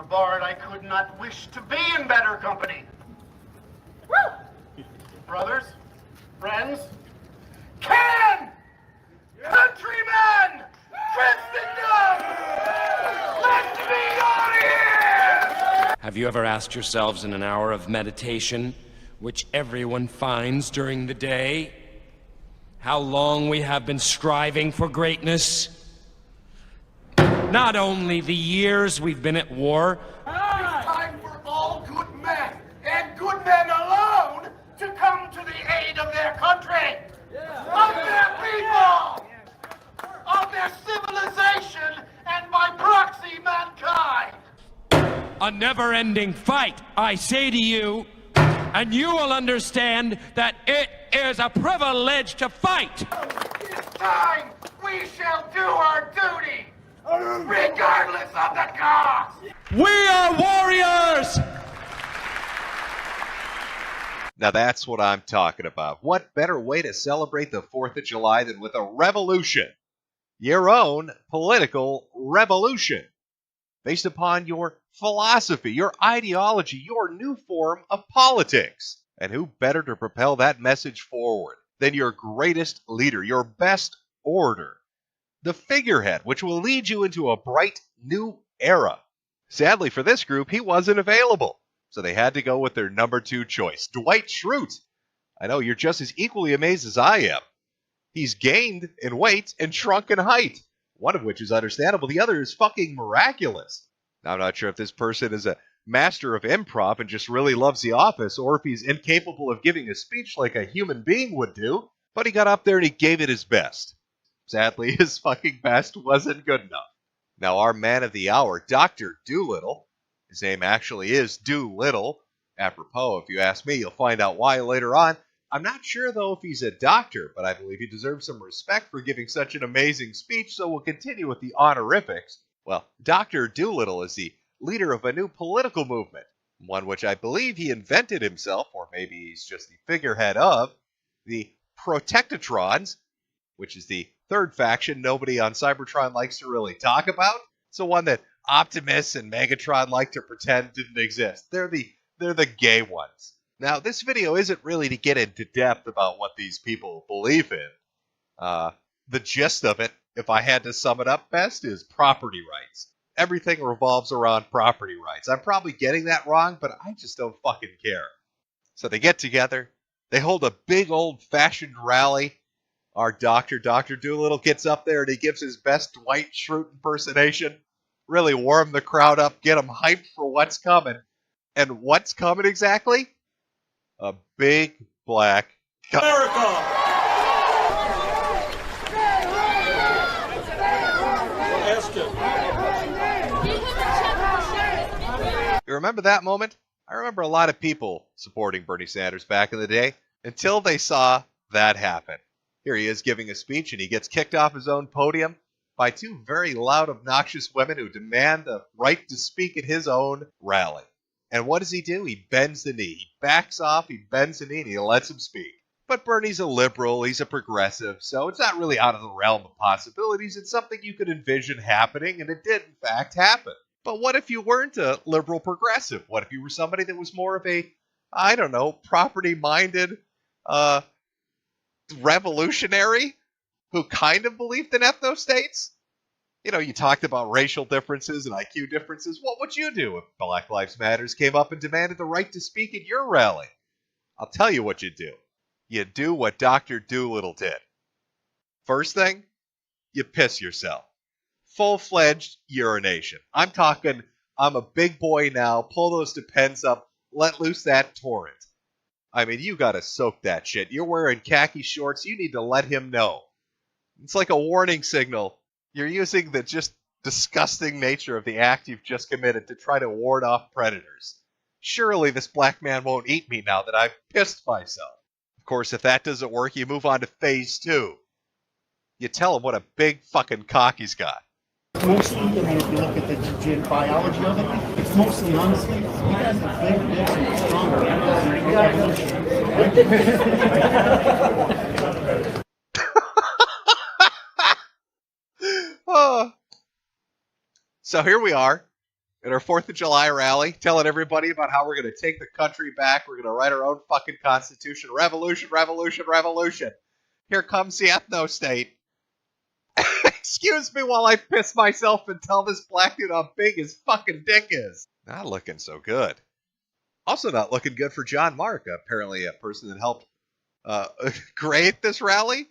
Bard, I could not wish to be in better company. Woo! Brothers, friends, can, countrymen, Christendom, let me on here! Have you ever asked yourselves in an hour of meditation, which everyone finds during the day, how long we have been striving for greatness? Not only the years we've been at war. It's time for all good men, and good men alone, to come to the aid of their country, of their people, of their civilization, and by proxy, mankind. A never-ending fight, I say to you, and you will understand that it is a privilege to fight. This time, we shall do our duty, regardless of the cost. We are warriors! Now that's what I'm talking about. What better way to celebrate the 4th of July than with a revolution? Your own political revolution. Based upon your philosophy, your ideology, your new form of politics. And who better to propel that message forward than your greatest leader, your best orator, the figurehead, which will lead you into a bright new era. Sadly for this group, he wasn't available, so they had to go with their number 2 choice, Dwight Schrute. I know you're just as equally amazed as I am. He's gained in weight and shrunk in height, one of which is understandable, the other is fucking miraculous. Now, I'm not sure if this person is a master of improv and just really loves The Office, or if he's incapable of giving a speech like a human being would do, but he got up there and he gave it his best. Sadly, his fucking best wasn't good enough. Now, our man of the hour, Dr. Doolittle, his name actually is Doolittle. Apropos, if you ask me, you'll find out why later on. I'm not sure, though, if he's a doctor, but I believe he deserves some respect for giving such an amazing speech, so we'll continue with the honorifics. Well, Dr. Doolittle is the leader of a new political movement, one which I believe he invented himself, or maybe he's just the figurehead of, the Protectatrons, which is the third faction nobody on Cybertron likes to really talk about. It's the one that Optimus and Megatron like to pretend didn't exist. They're the gay ones. Now, this video isn't really to get into depth about what these people believe in. The gist of it, if I had to sum it up best, is property rights. Everything revolves around property rights. I'm probably getting that wrong, but I just don't fucking care. So they get together. They hold a big old-fashioned rally. Our Dr. Doolittle gets up there and he gives his best Dwight Schrute impersonation. Really warm the crowd up, get them hyped for what's coming. And what's coming exactly? A big black America! You remember that moment? I remember a lot of people supporting Bernie Sanders back in the day until they saw that happen. Here he is giving a speech and he gets kicked off his own podium by 2 very loud, obnoxious women who demand the right to speak at his own rally. And what does he do? He bends the knee. He backs off, he bends the knee, and he lets him speak. But Bernie's a liberal, he's a progressive, so it's not really out of the realm of possibilities. It's something you could envision happening, and it did, in fact, happen. But what if you weren't a liberal progressive? What if you were somebody that was more of a, I don't know, property-minded, revolutionary who kind of believed in ethno-states? You know, you talked about racial differences and IQ differences. What would you do if Black Lives Matters came up and demanded the right to speak at your rally? I'll tell you what you do. You do what Dr. Doolittle did. First thing, you piss yourself. Full-fledged urination. I'm talking, I'm a big boy now, pull those depends up, let loose that torrent. I mean, you gotta soak that shit. You're wearing khaki shorts, you need to let him know. It's like a warning signal. You're using the just disgusting nature of the act you've just committed to try to ward off predators. Surely this black man won't eat me now that I've pissed myself. Of course, if that doesn't work, you move on to phase 2. You tell him what a big fucking cock he's got. Mostly, I mean, if you look at the biology of it, it's mostly honestly, you guys have bigger dicks and stronger evolution. So here we are. at our 4th of July rally, telling everybody about how we're going to take the country back. We're going to write our own fucking constitution. Revolution, revolution, revolution. Here comes the ethno-state. Excuse me while I piss myself and tell this black dude how big his fucking dick is. Not looking so good. Also not looking good for John Mark, apparently a person that helped create this rally.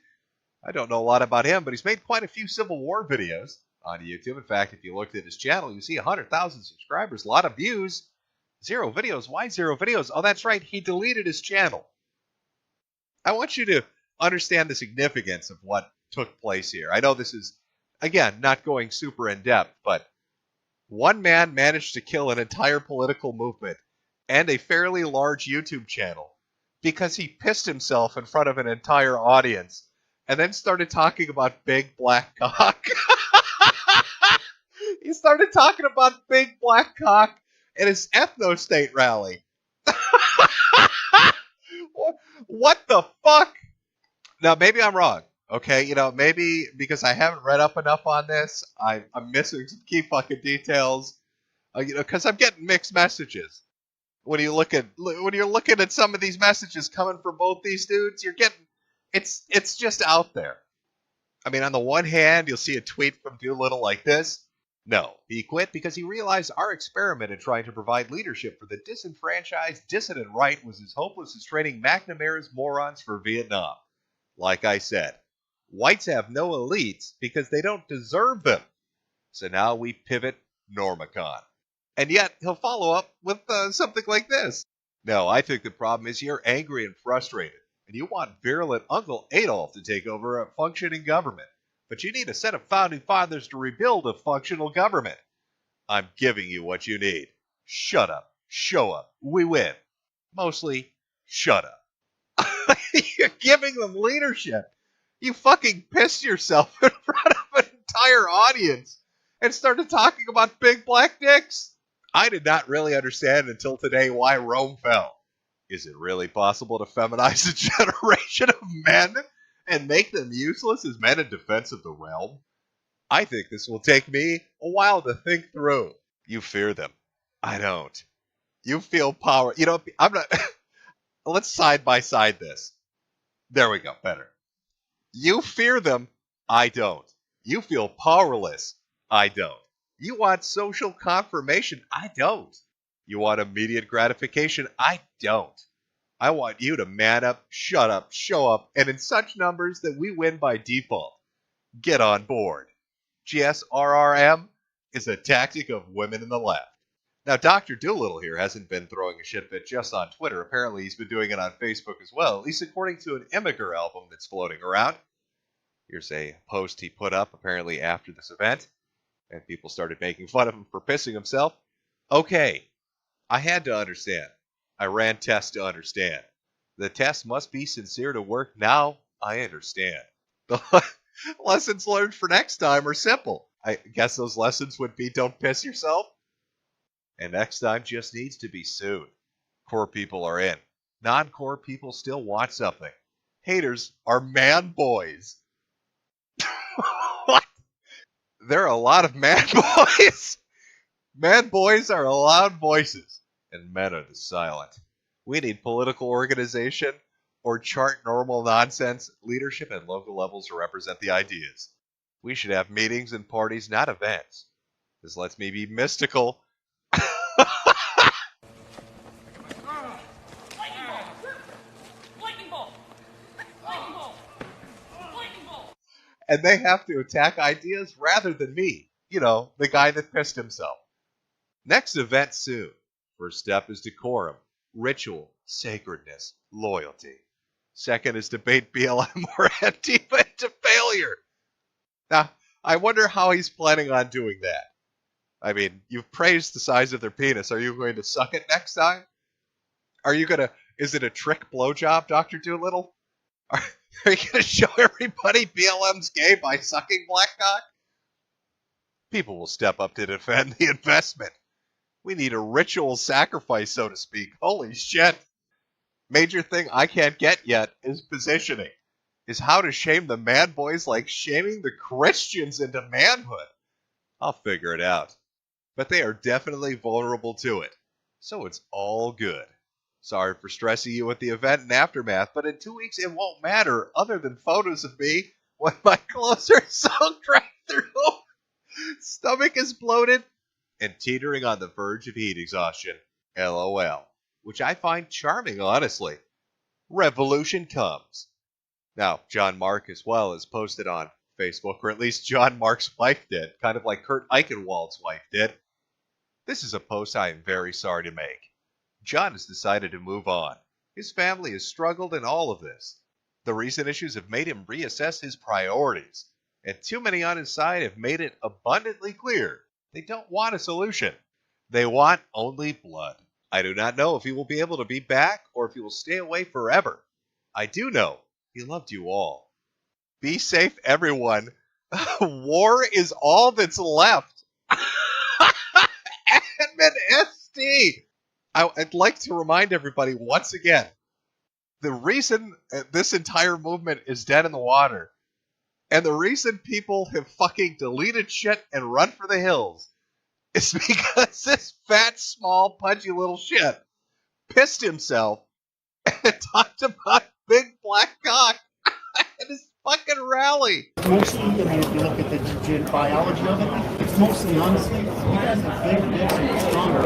I don't know a lot about him, but he's made quite a few Civil War videos on YouTube. In fact, if you looked at his channel, you see 100,000 subscribers, a lot of views, 0 videos. Why 0 videos? Oh, that's right, he deleted his channel. I want you to understand the significance of what took place here. I know this is, again, not going super in-depth, but one man managed to kill an entire political movement and a fairly large YouTube channel because he pissed himself in front of an entire audience and then started talking about big black cock. He started talking about big black cock at his ethno-state rally. What the fuck? Now, maybe I'm wrong. Okay, maybe because I haven't read up enough on this, I'm missing some key fucking details. Because I'm getting mixed messages. When you're looking at some of these messages coming from both these dudes, you're getting it's just out there. I mean, on the one hand, you'll see a tweet from Doolittle like this. No, he quit because he realized our experiment in trying to provide leadership for the disenfranchised dissident right was as hopeless as training McNamara's morons for Vietnam. Like I said, whites have no elites because they don't deserve them. So now we pivot Normicon. And yet, he'll follow up with something like this. No, I think the problem is you're angry and frustrated, and you want virulent Uncle Adolf to take over a functioning government. But you need a set of founding fathers to rebuild a functional government. I'm giving you what you need. Shut up. Show up. We win. Mostly, shut up. You're giving them leadership. You fucking pissed yourself in front of an entire audience and started talking about big black dicks. I did not really understand until today why Rome fell. Is it really possible to feminize a generation of men and make them useless as men in defense of the realm? I think this will take me a while to think through. You fear them. I don't. You feel power. I'm not... Let's side by side this. There we go. Better. You fear them. I don't. You feel powerless. I don't. You want social confirmation. I don't. You want immediate gratification. I don't. I want you to man up, shut up, show up, and in such numbers that we win by default. Get on board. GSRRM is a tactic of women in the left. Now, Dr. Doolittle here hasn't been throwing a shit fit just on Twitter. Apparently, he's been doing it on Facebook as well, at least according to an Immigrant album that's floating around. Here's a post he put up apparently after this event, and people started making fun of him for pissing himself. Okay, I had to understand. I ran tests to understand. The test must be sincere to work. Now I understand. The lessons learned for next time are simple. I guess those lessons would be don't piss yourself. And next time just needs to be soon. Core people are in. Non-core people still want something. Haters are man boys. What? There are a lot of man boys. Man boys are loud voices, and men are the silent. We need political organization or chart normal nonsense leadership at local levels to represent the ideas. We should have meetings and parties, not events. This lets me be mystical. And they have to attack ideas rather than me. The guy that pissed himself. Next event soon. First step is decorum, ritual, sacredness, loyalty. Second is debate BLM or Antifa into failure. Now, I wonder how he's planning on doing that. I mean, you've praised the size of their penis. Are you going to suck it next time? Is it a trick blowjob, Dr. Doolittle? Are you going to show everybody BLM's gay by sucking black cock? People will step up to defend the investment. We need a ritual sacrifice, so to speak. Holy shit. Major thing I can't get yet is positioning. Is how to shame the man boys like shaming the Christians into manhood. I'll figure it out. but they are definitely vulnerable to it. So it's all good. Sorry for stressing you with the event and aftermath, but in 2 weeks it won't matter other than photos of me when my clothes are soaked right through, stomach is bloated, and teetering on the verge of heat exhaustion. LOL. Which I find charming, honestly. Revolution comes. Now, John Mark as well has posted on Facebook, or at least John Mark's wife did, kind of like Kurt Eichenwald's wife did. This is a post I am very sorry to make. John has decided to move on. His family has struggled in all of this. The recent issues have made him reassess his priorities, and too many on his side have made it abundantly clear they don't want a solution. They want only blood. I do not know if he will be able to be back or if he will stay away forever. I do know he loved you all. Be safe, everyone. War is all that's left. Admin SD. I'd like to remind everybody once again, the reason this entire movement is dead in the water, and the reason people have fucking deleted shit and run for the hills, is because this fat, small, pudgy little shit pissed himself and talked about big black cock at his fucking rally. Mostly, I mean, if you look at the biology of it, it's mostly honestly, you guys have big dicks and stronger.